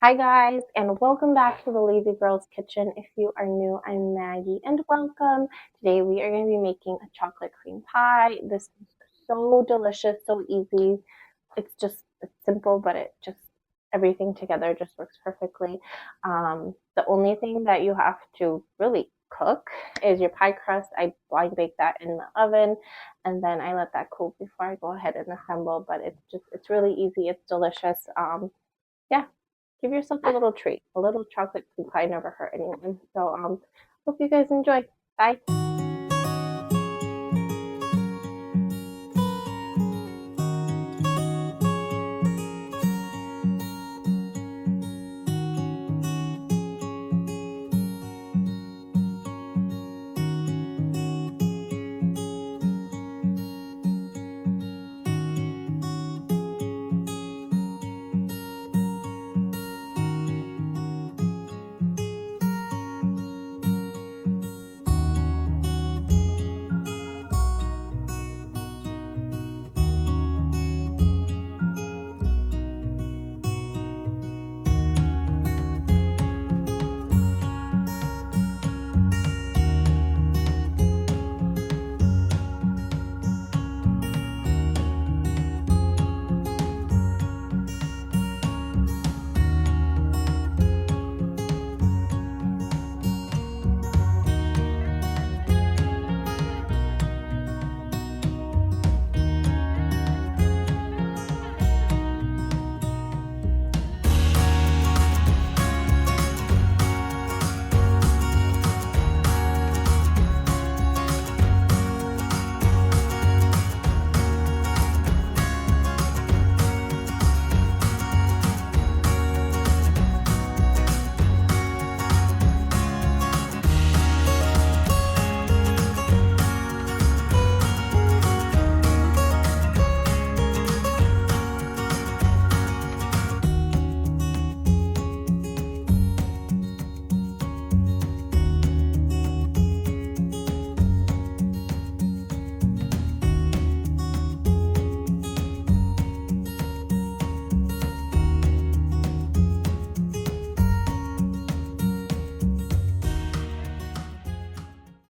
Hi, guys, and welcome back to the Lazy Girls Kitchen. If you are new, I'm Maggie, and welcome. Today, we are going to be making a chocolate cream pie. This is so delicious, so easy. It's simple, but it just everything together just works perfectly. The only thing that you have to really cook is your pie crust. I blind bake that in the oven, and then I let that cool before I go ahead and assemble. But it's really easy. It's delicious. Yeah, give yourself a little treat. A little chocolate cream pie never hurt anyone. So hope you guys enjoy. Bye.